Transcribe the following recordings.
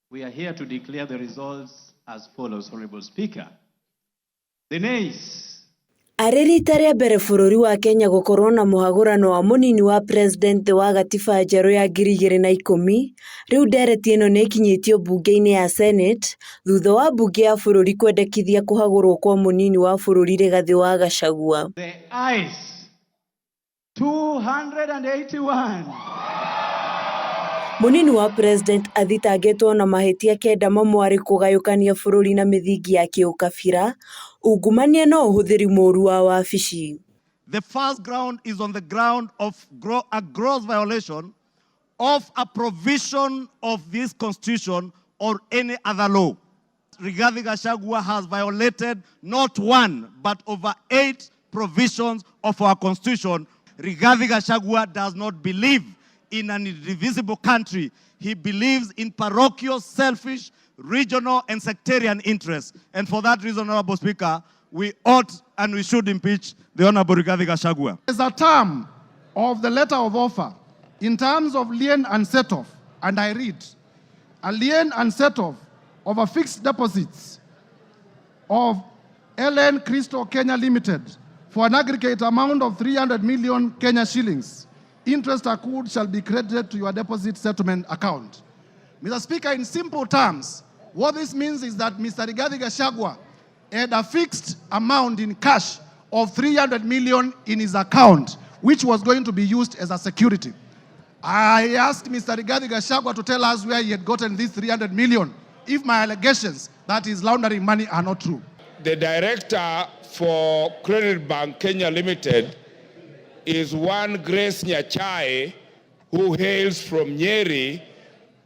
We are here to declare the results as follows, Honorable Speaker. The nays. Arerita rĩa mbere bũrũri wa Kenya gũkorwo na mũhagũrano wa mũnini wa president wa gatiba njerũ ya 2010, rĩu Ndereti ĩno nĩ ikinyĩtio mbunge-inĩ ya Senate thutha wa mbunge ya bũrũri kwendekithia kũhagũrwo kwa mũnini wa bũrũri Rigathi wa Gachagua. The ayes 281. Mũnini wa president athitangĩtwo na mahĩtia kenda mamwe kũgayũkania bũrũri na mĩthingi ya kĩũkabira, ungumania na ũhũthĩri mũũru wa wabici. The first ground is on the ground of a gross violation of a provision of this constitution or any other law. Rigathi Gachagua has violated not one but over 8 provisions of our constitution. Rigathi Gachagua does not believe in an indivisible country. He believes in parochial, selfish, regional and sectarian interests. And for that reason, Honorable Speaker, we ought and we should impeach the Honorable Rigathi Gachagua. There's a term of the letter of offer in terms of lien and set-off, and I read, a lien and set-off of a fixed deposits of LN Crystal Kenya Limited for an aggregate amount of 300 million Kenya shillings. Interest accrued shall be credited to your deposit settlement account. Mr. Speaker, in simple terms, what this means is that Mr. Rigathi Gachagua had a fixed amount in cash of 300 million in his account, which was going to be used as a security. I asked Mr. Rigathi Gachagua to tell us where he had gotten this 300 million, if my allegations that he's laundering money are not true. The director for Credit Bank Kenya Limited is one Grace Nyachai, who hails from Nyeri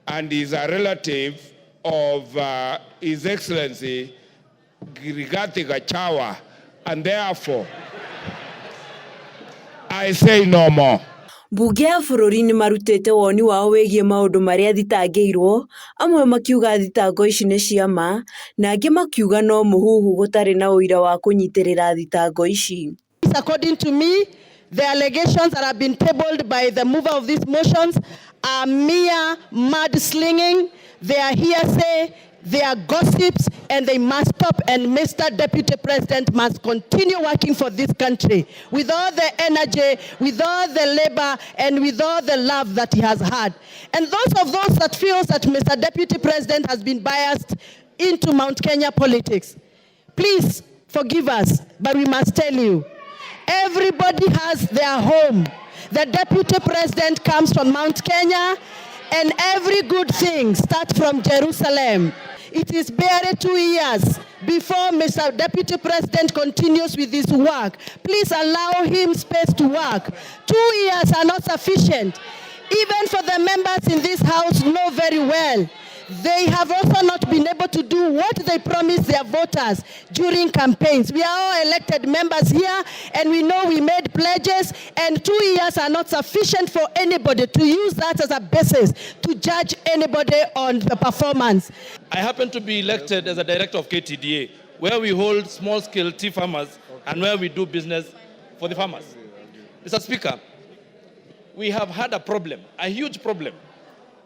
and is a relative of His Excellency Rigathi Gachagua, and therefore I say no more. Mbunge ya bũrũri nĩ marutĩte woni wao wĩgiĩ maũndũ marĩa thitangĩirwo, amwe makiuga thitango ici nĩ cia ma, na angĩ makiuga no mũhuhu gũtarĩ na ũira wa kũnyitĩrĩra thitango ici. According to me, the allegations that have been tabled by the mover of these motions are mere mudslinging. They are hearsay, they are gossips, and they must stop. And Mr. Deputy President must continue working for this country with all the energy, with all the labor, and with all the love that he has had. And those that feels that Mr. Deputy President has been biased into Mount Kenya politics, please forgive us, but we must tell you, everybody has their home. The Deputy President comes from Mount Kenya, and every good thing starts from Jerusalem. It is barely 2 years before Mr. Deputy President continues with his work. Please allow him space to work. 2 years are not sufficient. Even for the members in this house know very well, they have also not been able to do what they promised their voters during campaigns. We are all elected members here, and we know we made pledges, and 2 years are not sufficient for anybody to use that as a basis to judge anybody on the performance. I happen to be elected as a director of KTDA, where we hold small-scale tea farmers and where we do business for the farmers. Mr. Speaker, we have had a problem, a huge problem,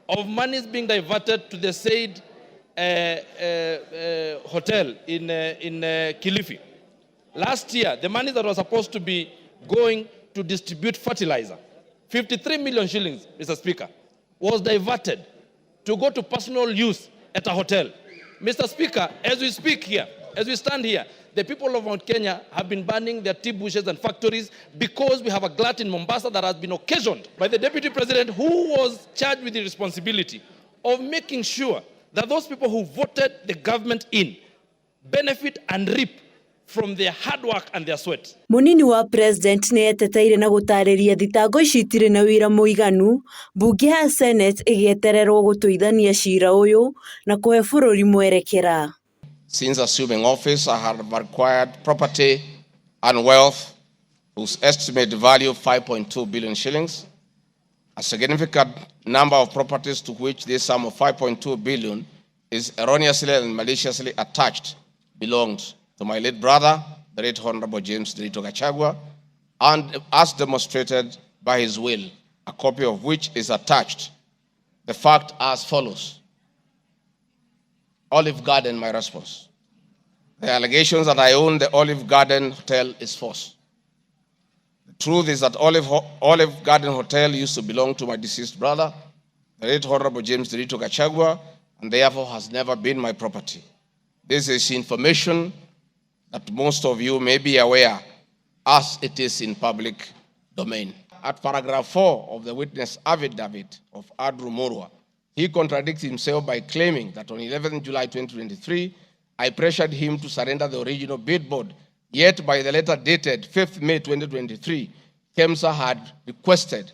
of monies being diverted to the said hotel in Kilifi. Last year, the money that was supposed to be going to distribute fertilizer, 53 million shillings, Mr. Speaker, was diverted to go to personal use at a hotel. Mr. Speaker, as we speak here, as we stand here, the people of Mount Kenya have been burning their tea bushes and factories because we have a glut in Mombasa that has been occasioned by the Deputy President, who was charged with the responsibility of making sure that those people who voted the government in benefit and reap from their hard work and their sweat. Mũnini wa president nĩ eteteire na gũtarĩria thitango ici itirĩ na wĩra mũiganu, mbunge ya Senate ĩgĩetererwo gũtuithania cira ũyũ na kũhe bũrũri mwerekera. Since assuming office, I have acquired property and wealth whose estimated value of 5.2 billion shillings. A significant number of properties to which this sum of 5.2 billion is erroneously and maliciously attached belongs to my late brother, the Right Honorable James Ndereti Gachagua, and as demonstrated by his will, a copy of which is attached. The fact as follows. Olive Garden my response. The allegations that I own the Olive Garden Hotel is false. The truth is that Olive Garden Hotel used to belong to my deceased brother, the late Honorable James Ndereti Gachagua, and therefore has never been my property. This is information that most of you may be aware as it is in public domain. At paragraph 4 of the witness affidavit of Andrew Murwa, he contradicts himself by claiming that on 11 July 2023, I pressured him to surrender the original billboard, yet by the letter dated 5th May 2023, KEMSA had requested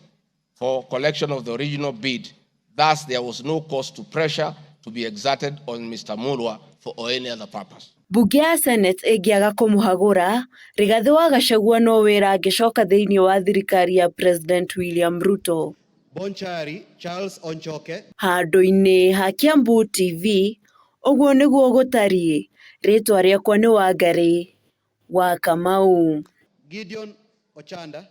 for collection of the original bid. Thus, there was no cause to pressure to be exerted on Mr. Murwa for any other purpose. Bunge ya Senate ĩngĩaga kũmũhagũra, Rigathi wa Gachagua no wĩra angĩcoka thĩinĩ wa thirikari ya President William Ruto. Bonchari Charles Onchoke. Handũ-inĩ ha Kiambu TV, ũguo nĩguo gũtariĩ. Rĩĩtwa rĩakwa nĩ Wangari wa Kamau. Gideon Ochanda.